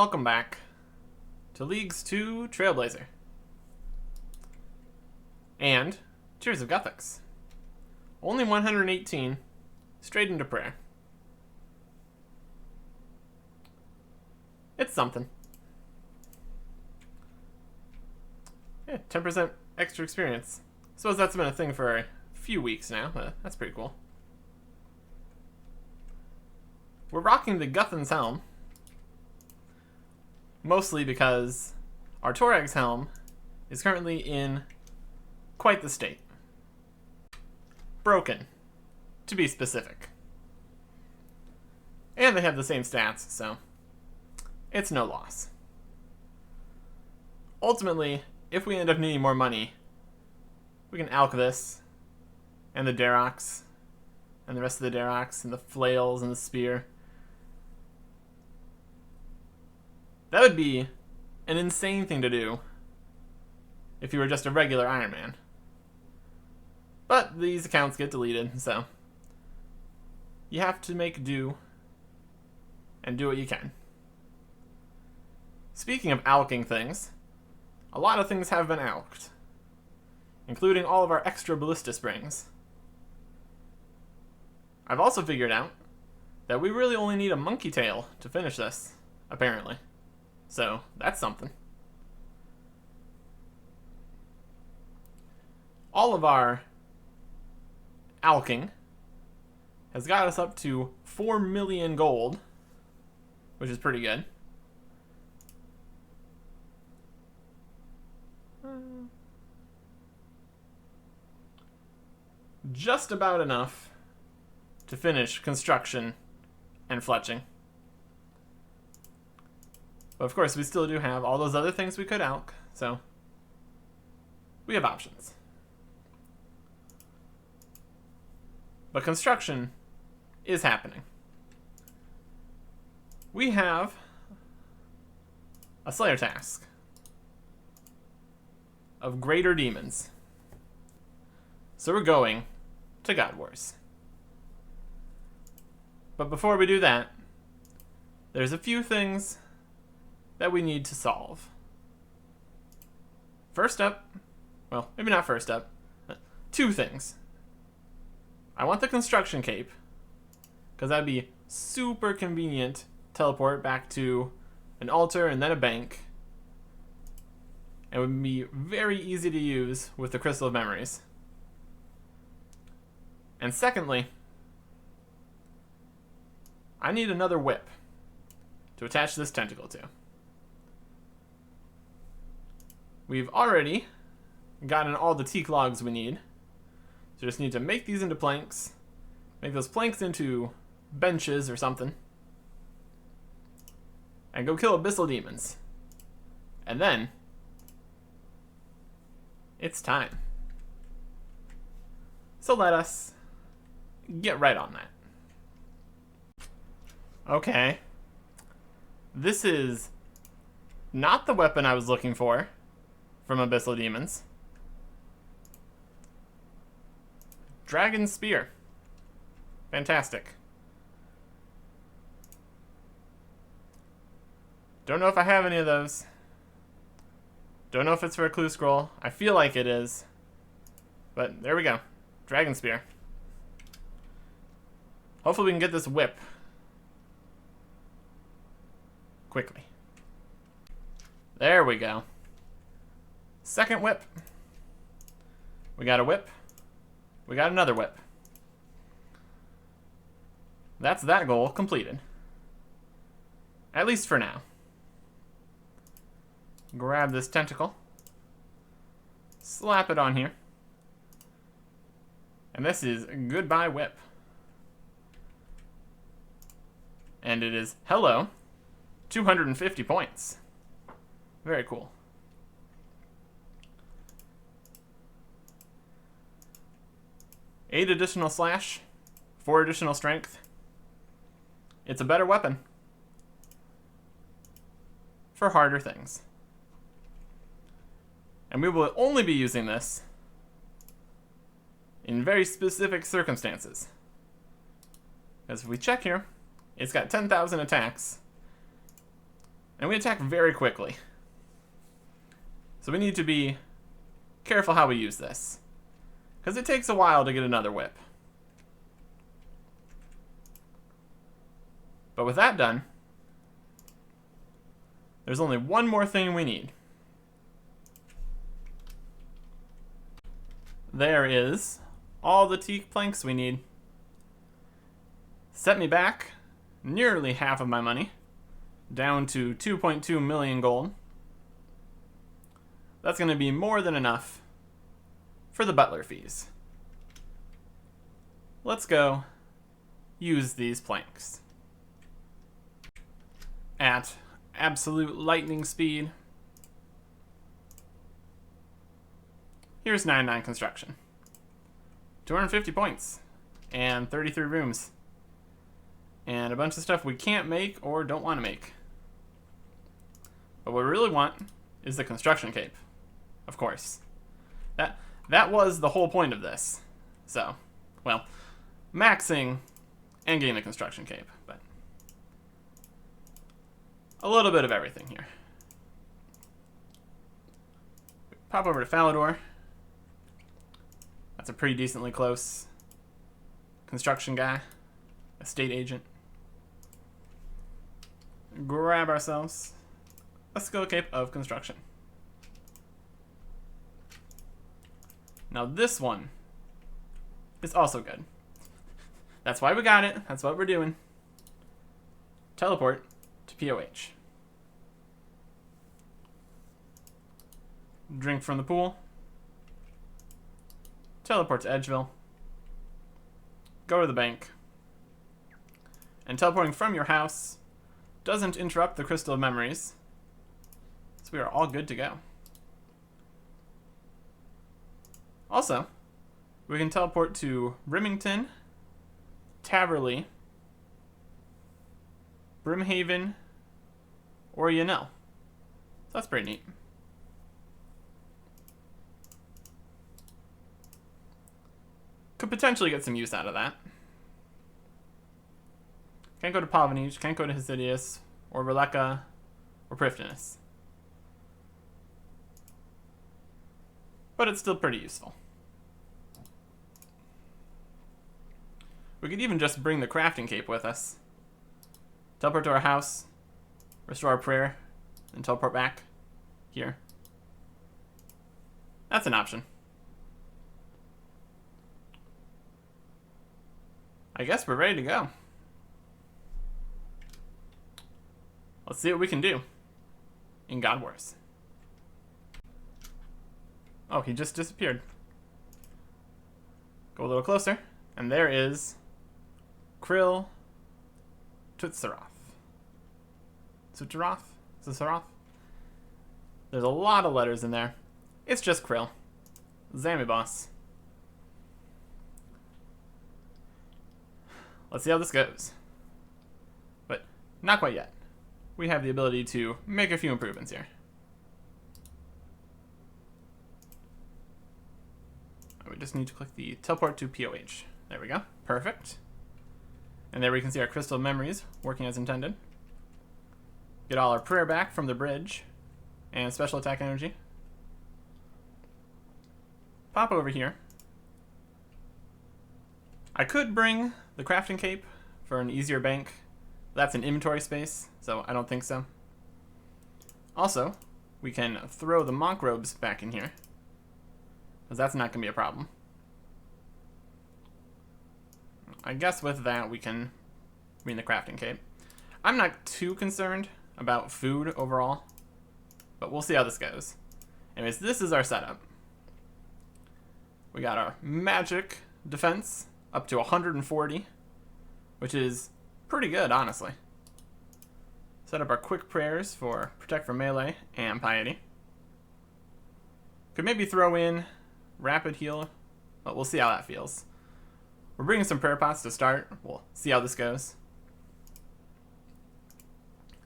welcome back to Leagues 2 Trailblazer. And Tears of Guthix. Only 118, straight into prayer. It's something. Yeah, 10% extra experience. Suppose that's been a thing for a few weeks now, but that's pretty cool. We're rocking the Guthan's helm. Mostly because our Torag's helm is currently in quite the state. Broken, to be specific. And they have the same stats, so it's no loss. Ultimately, if we end up needing more money, we can alch this, and the Darox, and the rest of the Darox, and the flails, and the spear. That would be an insane thing to do if you were just a regular Iron Man. But these accounts get deleted, so you have to make do and do what you can. Speaking of alching things, a lot of things have been alched, including all of our extra ballista springs. I've also figured out that we really only need a monkey tail to finish this, apparently. So, that's something. All of our alching has got us up to 4 million gold, which is pretty good. Just about enough to finish construction and fletching. But of course, we still do have all those other things we could alch, so we have options. But construction is happening. We have a Slayer task of greater demons. So we're going to God Wars. But before we do that, there's a few things that we need to solve. First up, well, maybe not first up, two things. I want the construction cape, because that'd be super convenient. Teleport back to an altar and then a bank. And would be very easy to use with the Crystal of Memories. And secondly, I need another whip to attach this tentacle to. We've already gotten all the teak logs we need. So just need to make these into planks. Make those planks into benches or something. And go kill abyssal demons. And then it's time. So let us get right on that. Okay. This is not the weapon I was looking for from abyssal demons. Dragon Spear. Fantastic. Don't know if I have any of those. Don't know if it's for a clue scroll. I feel like it is. But there we go. Dragon Spear. Hopefully we can get this whip quickly. There we go. Second whip. We got a whip. We got another whip. That's that goal completed. At least for now. Grab this tentacle. Slap it on here. And this is goodbye whip. And it is hello. 250 points. Very cool. Eight additional slash, 4 additional strength. It's a better weapon for harder things. And we will only be using this in very specific circumstances. As if we check here, it's got 10,000 attacks. And we attack very quickly. So we need to be careful how we use this, because it takes a while to get another whip. But with that done, there's only one more thing we need. There is all the teak planks we need. Set me back nearly half of my money, down to 2.2 million gold. That's going to be more than enough for the butler fees. Let's go use these planks at absolute lightning speed. Here's 99 construction. 250 points and 33 rooms. And a bunch of stuff we can't make or don't want to make. But what we really want is the construction cape. Of course. That was the whole point of this. So, well, maxing and getting the construction cape, but a little bit of everything here. Pop over to Falador. That's a pretty decently close construction guy, estate agent. Grab ourselves a skill cape of construction. Now this one is also good. That's why we got it. That's what we're doing. Teleport to POH. Drink from the pool. Teleport to Edgeville. Go to the bank. And teleporting from your house doesn't interrupt the Crystal of Memories. So we are all good to go. Also, we can teleport to Rimington, Taverley, Brimhaven, or Yanel. So that's pretty neat. Could potentially get some use out of that. Can't go to Pavanij, can't go to Hesidius, or Releka, or Prifdinus. But it's still pretty useful. We could even just bring the crafting cape with us. Teleport to our house, restore our prayer, and teleport back here. That's an option. I guess we're ready to go. Let's see what we can do in God Wars. Oh, he just disappeared. Go a little closer, and there is Krill Tutsaroth. Tutsaroth? Tutsaroth? There's a lot of letters in there. It's just Krill. Zammy boss. Let's see how this goes. But not quite yet. We have the ability to make a few improvements here. We just need to click the teleport to POH. There we go. Perfect. And there we can see our Crystal of Memories working as intended. Get all our prayer back from the bridge and special attack energy. Pop over here. I could bring the crafting cape for an easier bank. That's an inventory space, so I don't think so. Also, we can throw the monk robes back in here, because that's not going to be a problem. I guess with that we can bring the crafting cape. I'm not too concerned about food overall, but we'll see how this goes. Anyways, this is our setup. We got our magic defense up to 140, which is pretty good, honestly. Set up our quick prayers for protect from melee and piety. Could maybe throw in rapid heal, but we'll see how that feels. We're bringing some prayer pots to start. We'll see how this goes.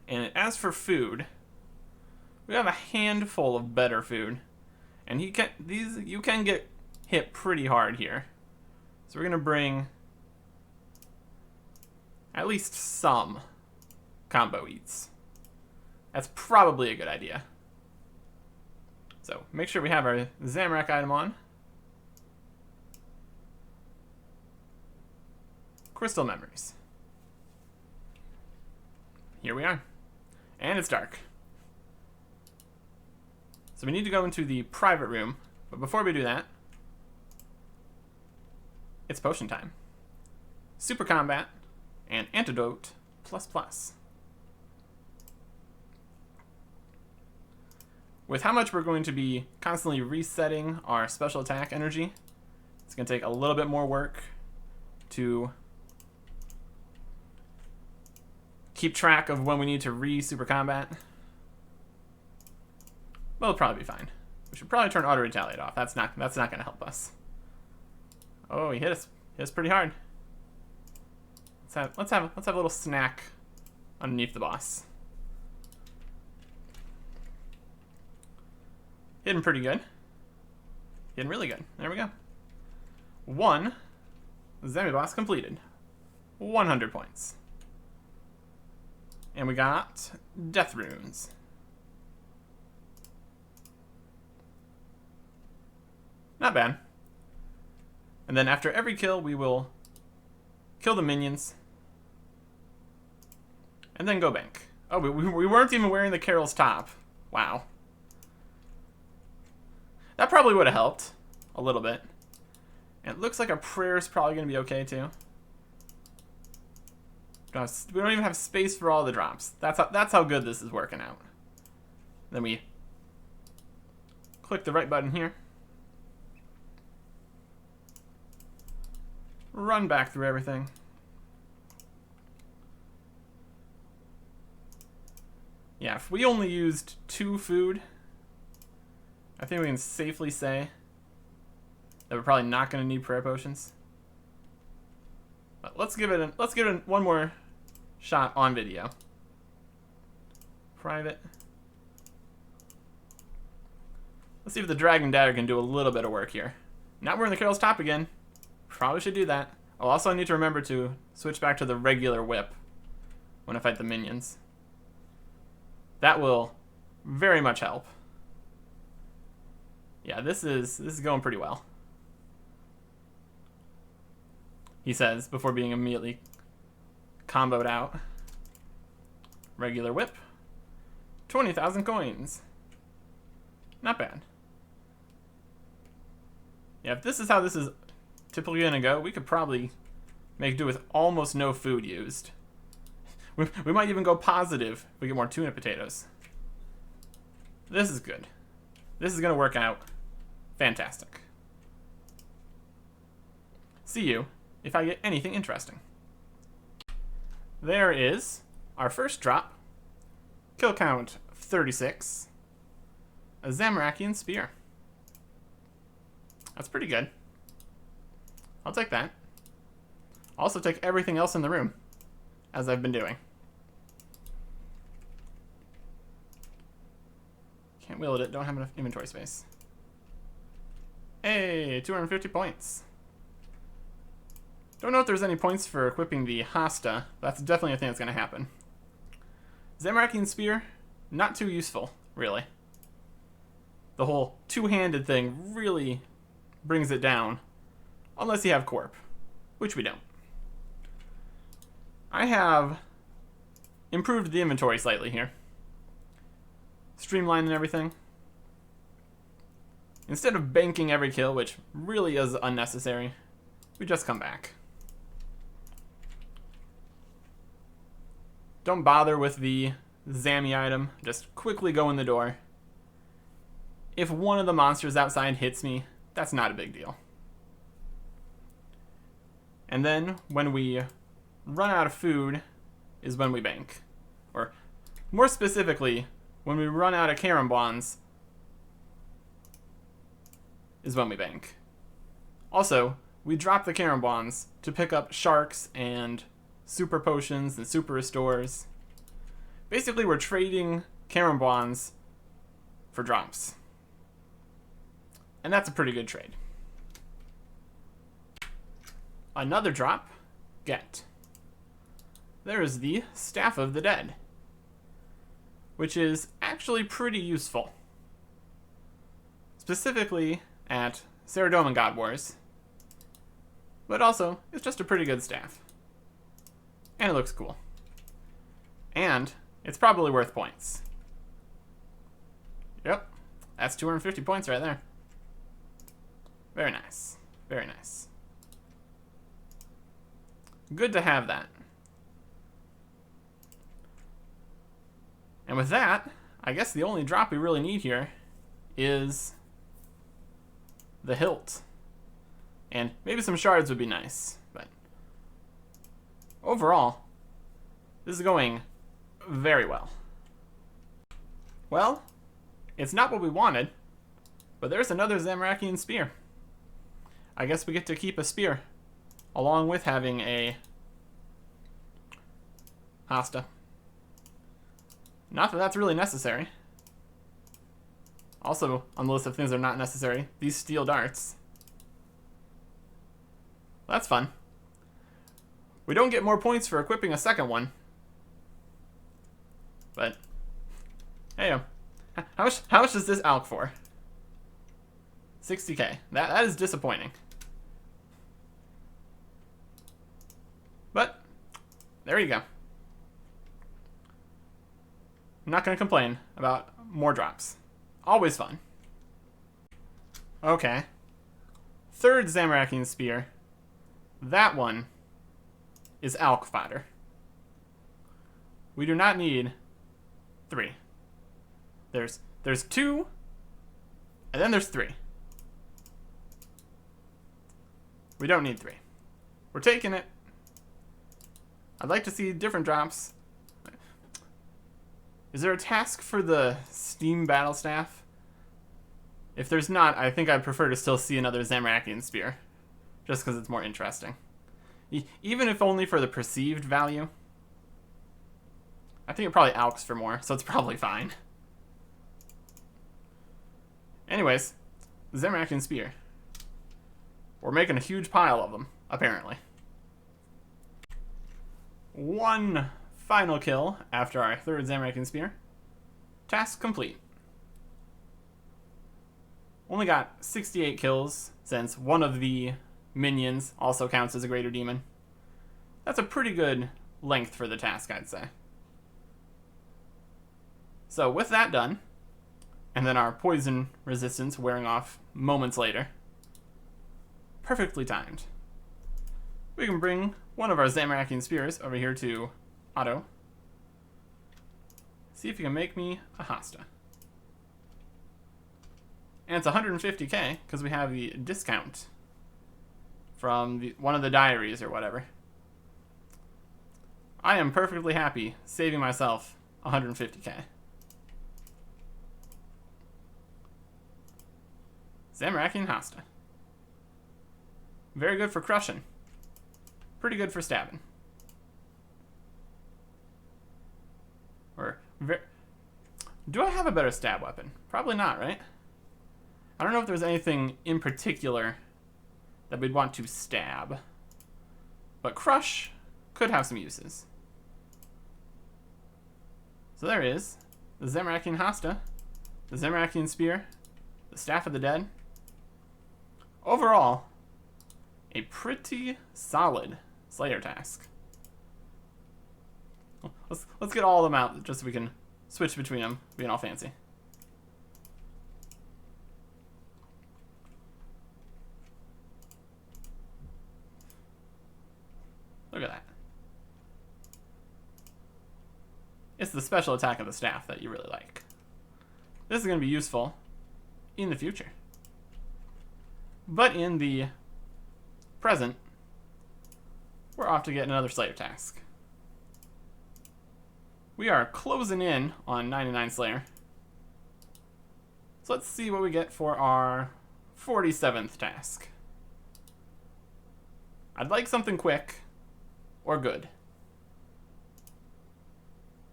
And as for food, we have a handful of better food, and you can get hit pretty hard here. So we're gonna bring at least some combo eats. that's probably a good idea. So make sure we have our Zamorak item on. Crystal memories. Here we are. And it's dark. So we need to go into the private room. But before we do that, it's potion time. Super combat and antidote ++. With how much we're going to be constantly resetting our special attack energy, it's going to take a little bit more work to keep track of when we need to re-super combat. Well, it'll probably be fine. We should probably turn auto retaliate off. That's not going to help us. Oh, he hit us pretty hard. Let's have a little snack underneath the boss. Hitting pretty good. Hitting really good. There we go. 1 Zemi boss completed. 100 points. And we got death runes. Not bad. And then after every kill, we will kill the minions. And then go bank. Oh, we weren't even wearing the Carol's top. Wow. That probably would have helped a little bit. And it looks like our prayer is probably going to be okay too. We don't even have space for all the drops. That's how good this is working out. Then we click the right button here. Run back through everything. Yeah, if we only used 2 food, I think we can safely say that we're probably not going to need prayer potions. But let's give it one more shot on video. Private. Let's see if the Dragon Dagger can do a little bit of work here. Not wearing the Carol's top again. Probably should do that. I'll also need to remember to switch back to the regular whip when I fight the minions. That will very much help. Yeah, this is going pretty well. He says before being immediately comboed out. Regular whip. 20,000 coins. Not bad. Yeah, if this is how this is typically gonna go, we could probably make do with almost no food used. We might even go positive if we get more tuna potatoes. This is good. This is gonna work out fantastic. See you if I get anything interesting. There is our first drop. Kill count 36. A Zamorakian spear. That's pretty good. I'll take that. I'll also take everything else in the room, as I've been doing. Can't wield it, don't have enough inventory space. Hey, 250 points. Don't know if there's any points for equipping the Hasta. That's definitely a thing that's going to happen. Zamorakian spear, not too useful, really. The whole two-handed thing really brings it down. Unless you have Corp, which we don't. I have improved the inventory slightly here. Streamlining everything. Instead of banking every kill, which really is unnecessary, we just come back. Don't bother with the Zammy item, just quickly go in the door. If one of the monsters outside hits me, that's not a big deal. And then, when we run out of food, is when we bank. Or, more specifically, when we run out of Karen bonds, is when we bank. Also, we drop the Karen bonds to pick up sharks and super potions and super restores. Basically, we're trading Karen bonds for drops. And that's a pretty good trade. Another drop. Get. There is the Staff of the Dead. which is actually pretty useful. Specifically at Ceridome and God Wars. But also, it's just a pretty good staff. And it looks cool. And it's probably worth points. Yep, that's 250 points right there. Very nice. Very nice. Good to have that. And with that, I guess the only drop we really need here is the hilt. And maybe some shards would be nice, but overall, this is going very well. Well, it's not what we wanted, but there's another Zamorakian spear. I guess we get to keep a spear, along with having a Hasta. Not that that's really necessary. Also, on the list of things that are not necessary, these steel darts. That's fun. We don't get more points for equipping a second one. But, hey, how much does this alch for? 60k. That is disappointing. But, there you go. I'm not going to complain about more drops. Always fun. Okay. Third Zamorakian spear. That one is alch fodder. We do not need 3. There's 2, and then there's 3. We don't need 3. We're taking it. I'd like to see different drops. Is there a task for the Steam Battle Staff? If there's not, I think I'd prefer to still see another Zamorakian spear. Just because it's more interesting. Even if only for the perceived value. I think it probably alchs for more, so it's probably fine. Anyways, Zamorakian spear. We're making a huge pile of them, apparently. One final kill after our third Zamorakian spear. Task complete. Only got 68 kills, since one of the minions also counts as a greater demon. That's a pretty good length for the task, I'd say. So with that done, and then our poison resistance wearing off moments later, perfectly timed, we can bring one of our Zamorakian spears over here to Otto. See if you can make me a Hasta. And it's 150k because we have the discount from one of the diaries or whatever. I am perfectly happy saving myself 150k. Zamorakian Hasta. Very good for crushing. Pretty good for stabbing. Do I have a better stab weapon? Probably not, right? I don't know if there's anything in particular that we'd want to stab. But crush could have some uses. So there is the Zamorakian Hasta, the Zamorakian Spear, the Staff of the Dead. Overall, a pretty solid Slayer task. Let's get all of them out just so we can switch between them, being all fancy. Look at that. It's the special attack of the staff that you really like. This is going to be useful in the future. But in the present, we're off to get another Slayer task. We are closing in on 99 Slayer. So let's see what we get for our 47th task. I'd like something quick or good.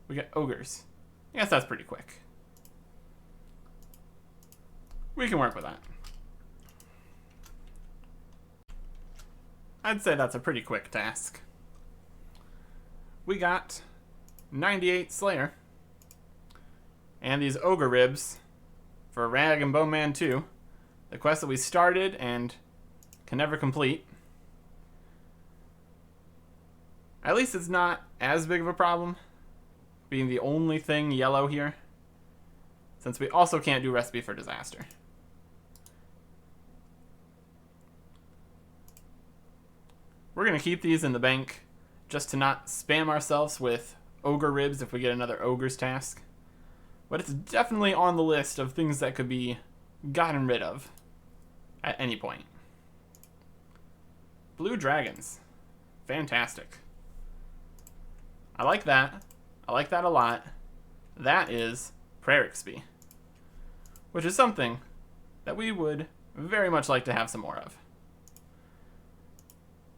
We get ogres. I guess that's pretty quick. We can work with that. I'd say that's a pretty quick task. We got 98 Slayer. And these ogre ribs for Rag and Bone Man 2. The quest that we started and can never complete. At least it's not as big of a problem, being the only thing yellow here, since we also can't do Recipe for Disaster. We're going to keep these in the bank just to not spam ourselves with ogre ribs if we get another ogre's task. But it's definitely on the list of things that could be gotten rid of at any point. Blue dragons. Fantastic. I like that. I like that a lot. That is prayer XP, which is something that we would very much like to have some more of.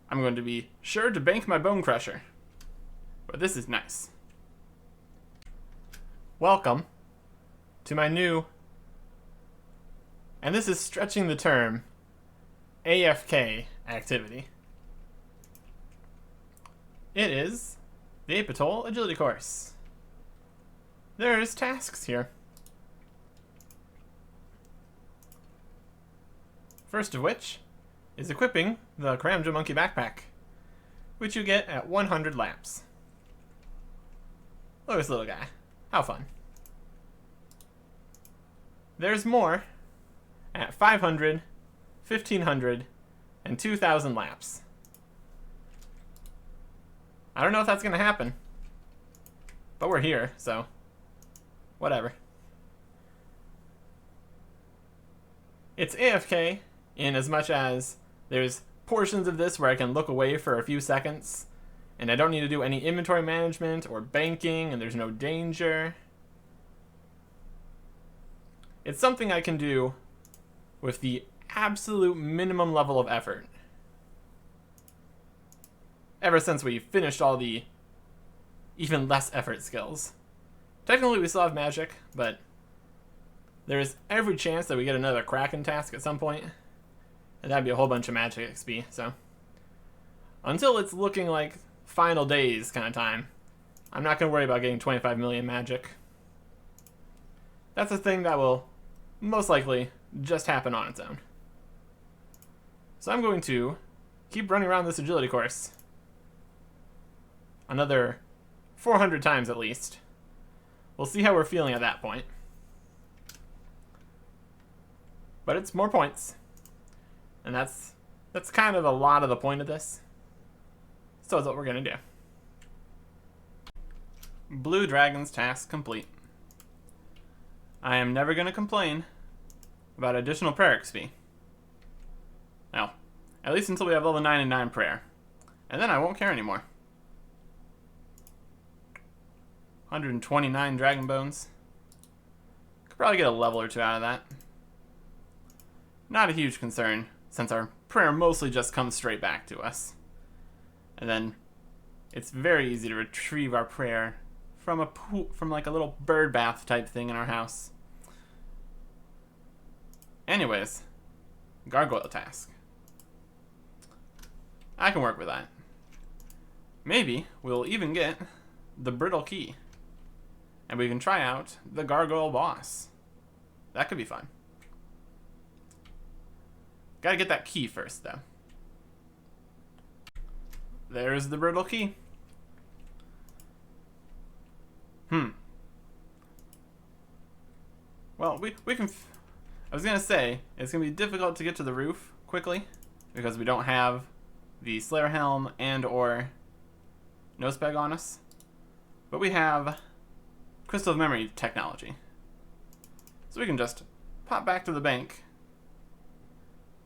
I'm going to be sure to bank my Bone Crusher, but this is nice. Welcome to my new, and this is stretching the term, AFK activity. It is the Ape Atoll Agility Course. There's tasks here. First of which is equipping the Karamja Monkey Backpack, which you get at 100 laps. Look at this little guy. How fun. There's more at 500, 1500, and 2000 laps. I don't know if that's going to happen, but we're here, so whatever. It's AFK in as much as there's portions of this where I can look away for a few seconds, and I don't need to do any inventory management or banking, and there's no danger. It's something I can do with the absolute minimum level of effort. Ever since we finished all the even less effort skills. Technically we still have magic, but there's every chance that we get another Kraken task at some point, and that'd be a whole bunch of magic XP, so until it's looking like final days kind of time, I'm not going to worry about getting 25 million magic. That's a thing that will most likely just happen on its own. So I'm going to keep running around this agility course another 400 times at least. We'll see how we're feeling at that point. But it's more points. And that's kind of a lot of the point of this. So that's what we're going to do. Blue Dragon's task complete. I am never going to complain about additional prayer XP. Well, at least until we have level 99 prayer. And then I won't care anymore. 129 dragon bones. Could probably get a level or two out of that. Not a huge concern, since our prayer mostly just comes straight back to us. And then it's very easy to retrieve our prayer from a pool, from like a little bird bath type thing in our house. Anyways, gargoyle task. I can work with that. Maybe we'll even get the brittle key, and we can try out the gargoyle boss. That could be fun. Gotta get that key first, though. There's the brittle key. Well, we can... I was gonna say, it's gonna be difficult to get to the roof quickly, because we don't have the Slayer Helm and or Nosepeg on us. But we have Crystal of Memory technology. So we can just pop back to the bank,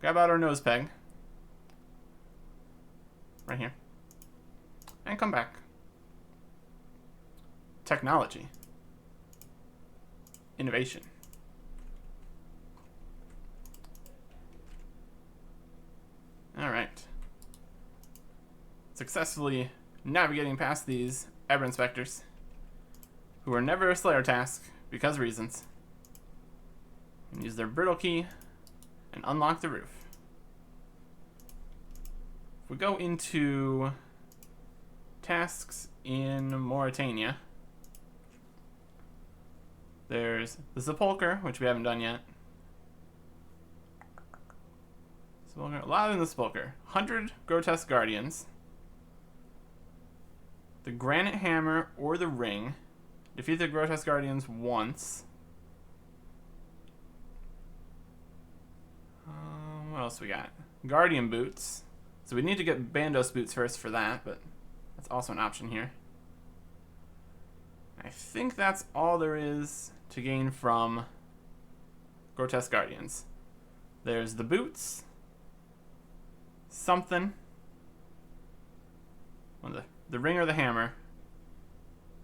grab out our Nosepeg, right here, and come back. Technology. Innovation. Alright. Successfully navigating past these Eber Inspectors, who are never a Slayer task because reasons. And use their brittle key and unlock the roof. If we go into tasks in Mauritania, There's the Sepulcher, which we haven't done yet. Sepulcher, a lot in the Sepulcher. 100 Grotesque Guardians. The Granite Hammer or the Ring. Defeat the Grotesque Guardians once. What else we got? Guardian Boots. So we need to get Bandos Boots first for that, but that's also an option here. I think that's all there is to gain from Grotesque Guardians. There's the boots. Something. Well, the ring or the hammer.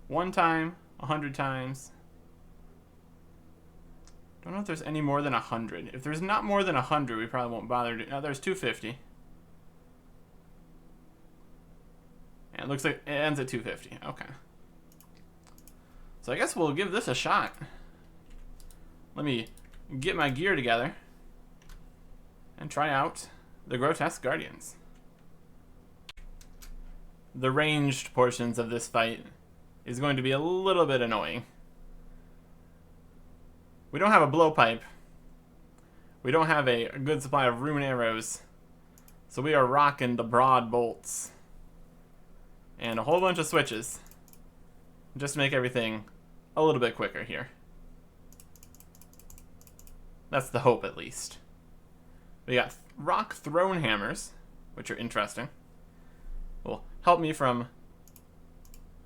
1 time, 100 times. Don't know if there's any more than 100. If there's not more than 100, we probably won't bother to... No, there's 250. And it looks like it ends at 250. Okay. So I guess we'll give this a shot. Let me get my gear together and try out the Grotesque Guardians. The ranged portions of this fight is going to be a little bit annoying. We don't have a blowpipe. We don't have a good supply of rune arrows. So we are rocking the broad bolts. And a whole bunch of switches. Just to make everything a little bit quicker here. That's the hope, at least. We got rock thrown hammers, which are interesting. Will help me from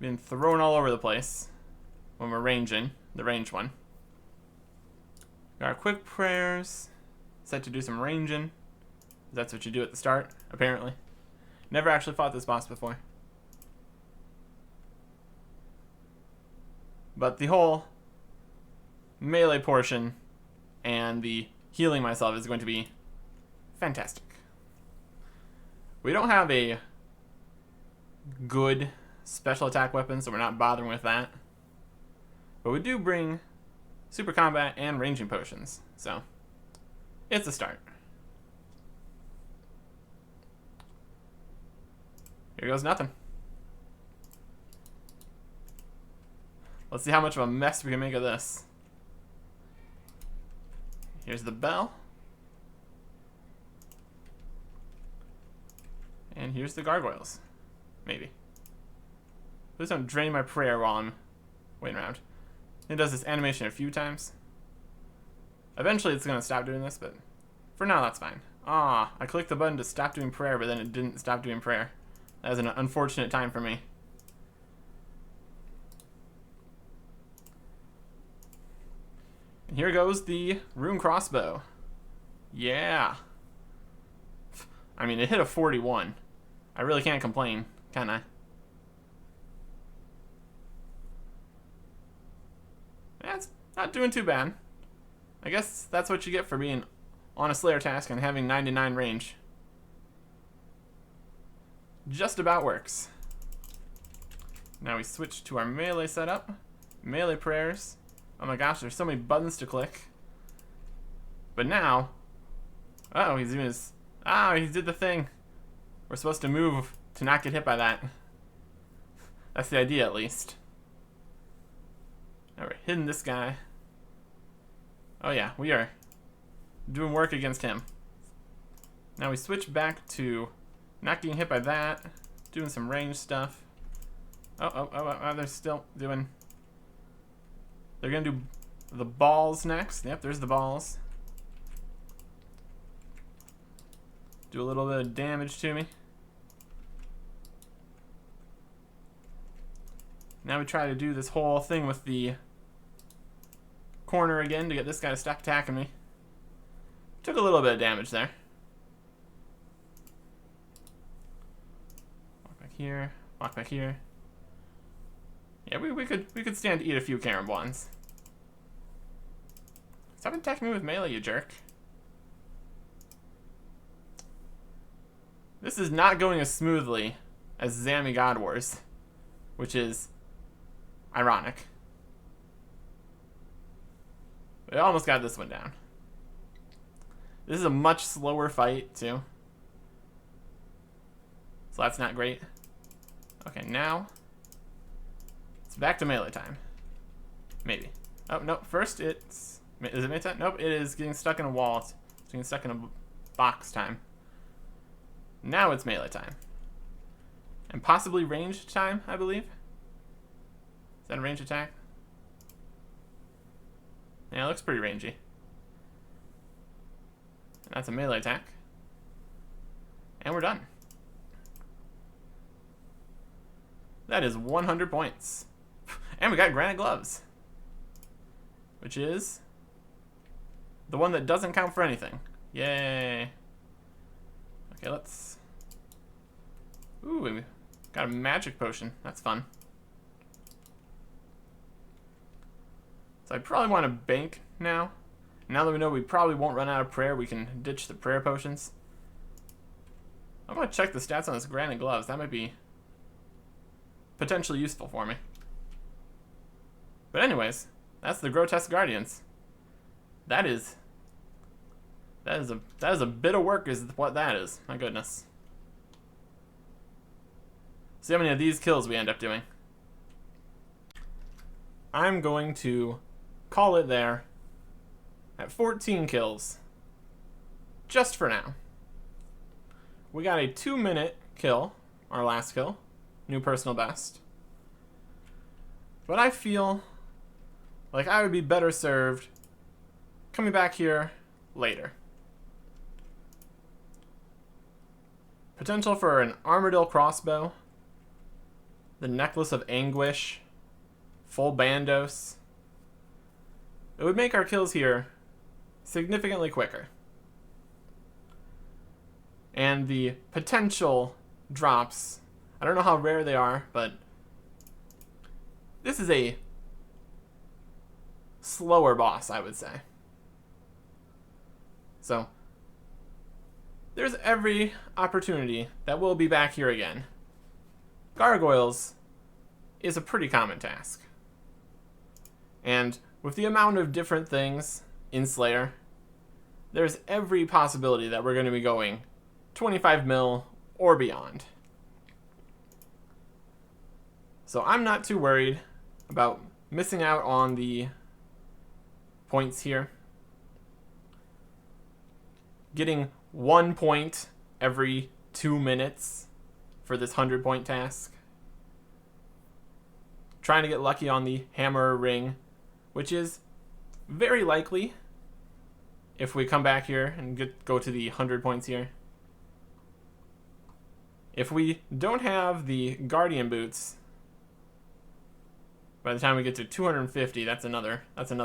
being thrown all over the place when we're ranging, the ranged one. Got our quick prayers, set to do some ranging. That's what you do at the start, apparently. Never actually fought this boss before. But the whole melee portion and the healing myself is going to be fantastic. We don't have a good special attack weapon, so we're not bothering with that. But we do bring super combat and ranging potions, so it's a start. Here goes nothing. Let's see how much of a mess we can make of this. Here's the bell. And here's the gargoyles. Maybe. Please don't drain my prayer while I'm waiting around. It does this animation a few times. Eventually it's going to stop doing this, but for now that's fine. Ah, I clicked the button to stop doing prayer, but then it didn't stop doing prayer. That was an unfortunate time for me. And here goes the rune crossbow. Yeah. I mean, it hit a 41. I really can't complain, can I? That's not doing too bad. I guess that's what you get for being on a Slayer task and having 99 range. Just about works. Now we switch to our melee setup. Melee prayers. Oh my gosh, there's so many buttons to click. But now... Uh-oh, he's doing his... Ah, he did the thing. We're supposed to move to not get hit by that. That's the idea, at least. Now we're hitting this guy. Oh yeah, we are doing work against him. Now we switch back to not getting hit by that. Doing some range stuff. Oh, they're still doing... They're gonna do the balls next. Yep, there's the balls. Do a little bit of damage to me. Now we try to do this whole thing with the corner again to get this guy to stop attacking me. Took a little bit of damage there. Walk back here. Walk back here. Yeah, we could stand to eat a few Karambwans. Stop attacking me with melee, you jerk. This is not going as smoothly as Zammy God Wars, which is ironic. We almost got this one down. This is a much slower fight, too. So that's not great. Okay, now it's back to melee time. Maybe. Oh, no. First, it's... Is it melee time? Nope, it is getting stuck in a wall. It's getting stuck in a box time. Now it's melee time. And possibly ranged time, I believe. Is that a ranged attack? Yeah, it looks pretty rangy. That's a melee attack. And we're done. That is 100 points. And we got granite gloves. Which is the one that doesn't count for anything. Yay. Okay, let's... Ooh, we got a magic potion. That's fun. So I probably want to bank now. Now that we know we probably won't run out of prayer, we can ditch the prayer potions. I'm going to check the stats on this granite gloves. That might be potentially useful for me. But anyways, that's the Grotesque Guardians. That is a bit of work is what that is. My goodness. See how many of these kills we end up doing. I'm going to call it there at 14 kills. Just for now. We got a 2-minute kill, our last kill. New personal best. But I feel like I would be better served coming back here later. Potential for an Armadillo crossbow. The Necklace of Anguish. Full Bandos. It would make our kills here significantly quicker. And the potential drops, I don't know how rare they are, but this is a slower boss, I would say. So, there's every opportunity that we'll be back here again. Gargoyles is a pretty common task. And with the amount of different things in Slayer, there's every possibility that we're going to be going 25 mil or beyond. So I'm not too worried about missing out on the points here. Getting 1 point every 2 minutes for this 100-point task. Trying to get lucky on the hammer ring, which is very likely if we come back here and go to the 100 points here. If we don't have the guardian boots, by the time we get to 250, that's another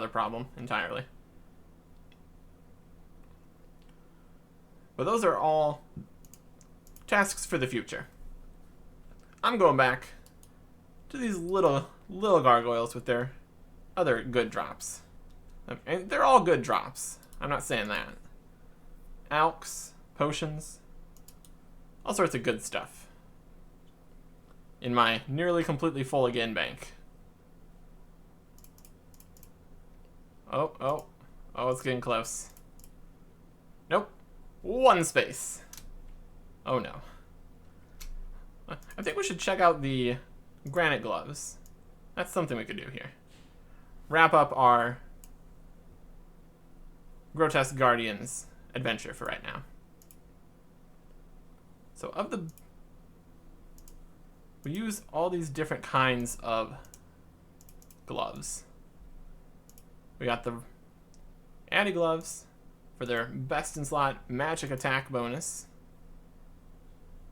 problem entirely. But those are all tasks for the future. I'm going back to these little gargoyles with their other good drops. And they're all good drops. I'm not saying that. Alks, potions, all sorts of good stuff. In my nearly completely full again bank. Oh, it's getting close. Nope. 1 space. Oh no. I think we should check out the granite gloves. That's something we could do here. Wrap up our Grotesque Guardians adventure for right now. So we use all these different kinds of gloves. We got the Addy gloves for their best in slot magic attack bonus.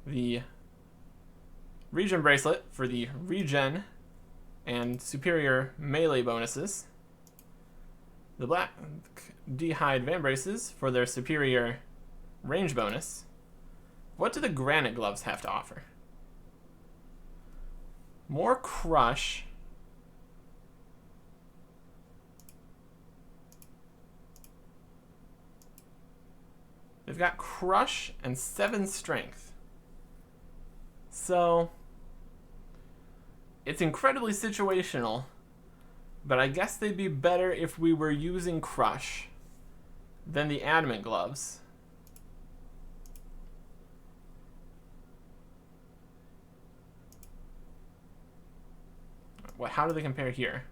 The Regen bracelet for the regen and superior melee bonuses. The black D-hide van braces for their superior range bonus. What do the granite gloves have to offer? More crush. They've got crush and 7 strength. So it's incredibly situational, but I guess they'd be better if we were using crush than the adamant gloves. How do they compare here?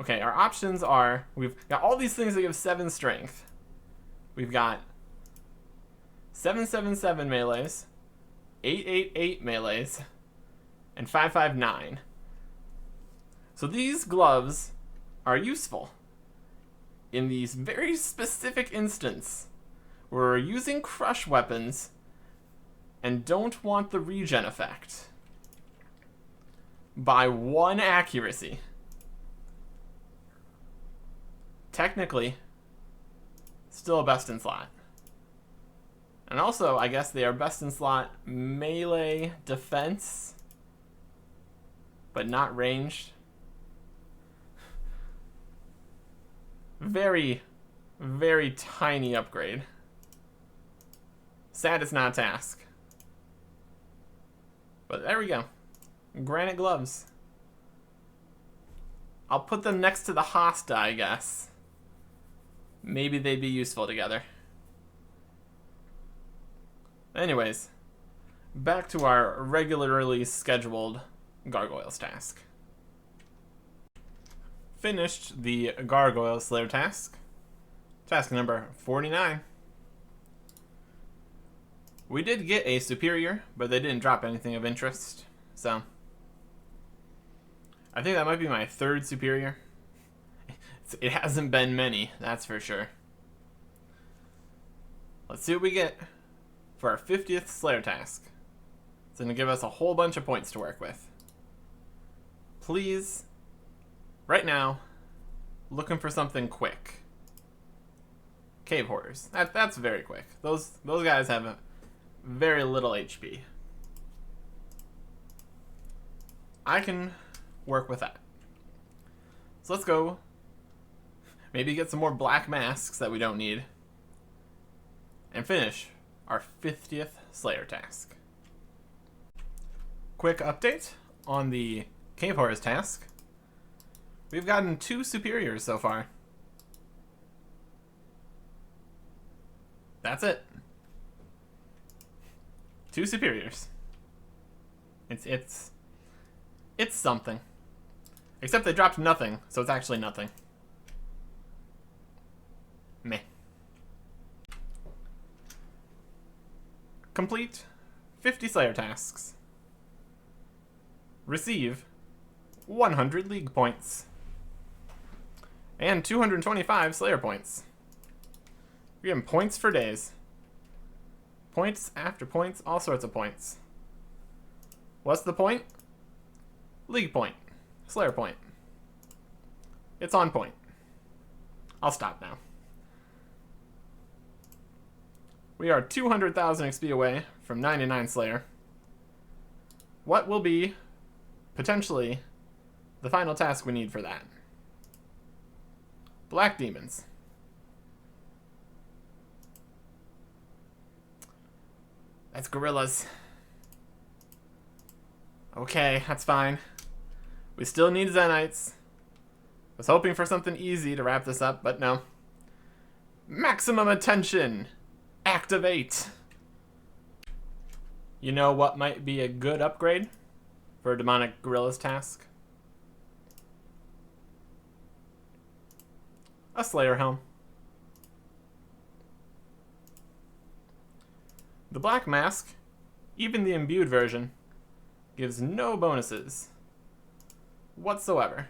Okay, our options are, we've got all these things that give 7 strength. We've got 777 melees, 888 melees, and 559. So these gloves are useful in these very specific instance where we're using crush weapons and don't want the regen effect by 1 accuracy. Technically, still a best in slot. And also, I guess they are best in slot melee defense, but not ranged. Very, very tiny upgrade. Sad it's not a task. But there we go. Granite gloves. I'll put them next to the Hosta, I guess. Maybe they'd be useful together. Anyways, back to our regularly scheduled Gargoyles task. Finished the Gargoyle Slayer task. Task number 49. We did get a superior, but they didn't drop anything of interest, so I think that might be my 3rd superior. It hasn't been many, that's for sure. Let's see what we get for our 50th Slayer task. It's going to give us a whole bunch of points to work with. Please, right now, looking for something quick. Cave Horrors. That's very quick. Those guys have very little HP. I can work with that. So let's go. Maybe get some more black masks that we don't need. And finish our 50th Slayer task. Quick update on the Cave Horrors task. We've gotten 2 superiors so far. That's it. 2 superiors. It's something. Except they dropped nothing, so it's actually nothing. Meh. Complete 50 Slayer tasks. Receive 100 League points. And 225 Slayer points. We're getting points for days. Points after points, all sorts of points. What's the point? League point. Slayer point. It's on point. I'll stop now. We are 200,000 XP away from 99 Slayer. What will be, potentially, the final task we need for that? Black Demons. That's gorillas. Okay, that's fine. We still need Zenites. Was hoping for something easy to wrap this up, but no. Maximum attention! Activate! You know what might be a good upgrade for a Demonic Gorillas task? A Slayer Helm. The Black Mask, even the imbued version, gives no bonuses whatsoever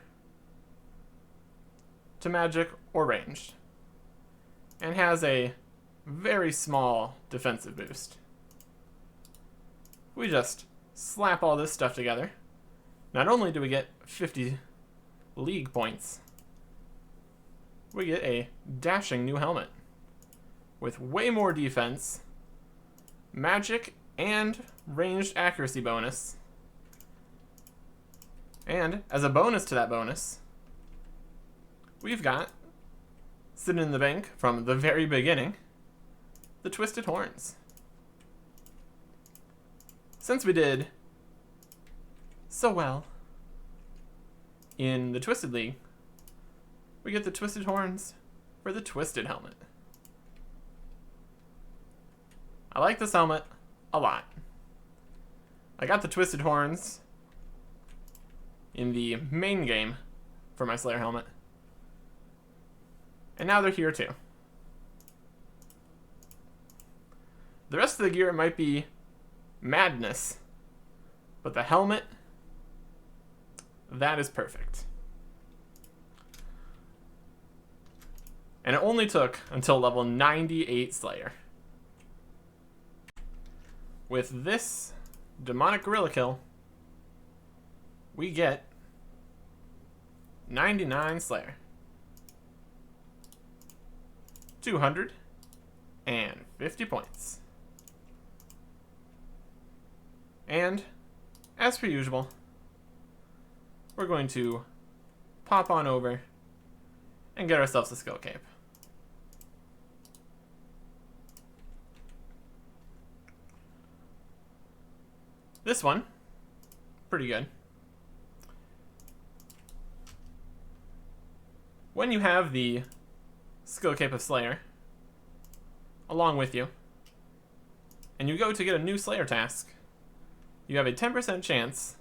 to magic or ranged, and has a very small defensive boost. We just slap all this stuff together. Not only do we get 50 League points, we get a dashing new helmet with way more defense, magic, and ranged accuracy bonus. And as a bonus to that bonus, we've got, sitting in the bank from the very beginning, the Twisted Horns. Since we did so well in the Twisted League, we get the Twisted Horns for the Twisted Helmet. I like this helmet a lot. I got the Twisted Horns in the main game for my Slayer helmet, And now they're here too. The rest of the gear might be madness, but the helmet, that is perfect. And it only took until level 98 Slayer. With this demonic gorilla kill, we get 99 Slayer. 250 points. And, as per usual, we're going to pop on over and get ourselves a skill cape. This one, pretty good. When you have the skill cape of Slayer along with you, and you go to get a new Slayer task, you have a 10% chance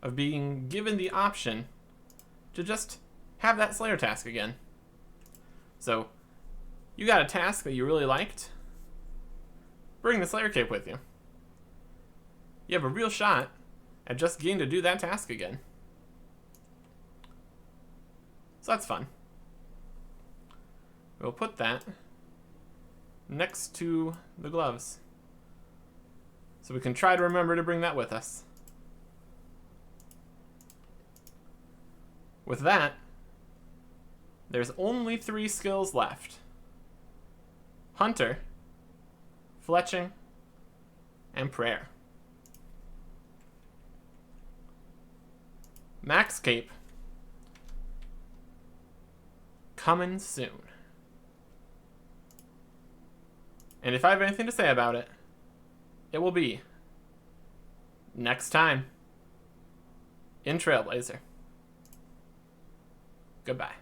of being given the option to just have that Slayer task again. So, you got a task that you really liked, bring the Slayer cape with you. You have a real shot at just getting to do that task again. So that's fun. We'll put that next to the gloves, so we can try to remember to bring that with us. With that, there's only 3 skills left: Hunter, Fletching, and Prayer. Max Cape, coming soon. And if I have anything to say about it, it will be next time in Trailblazer. Goodbye.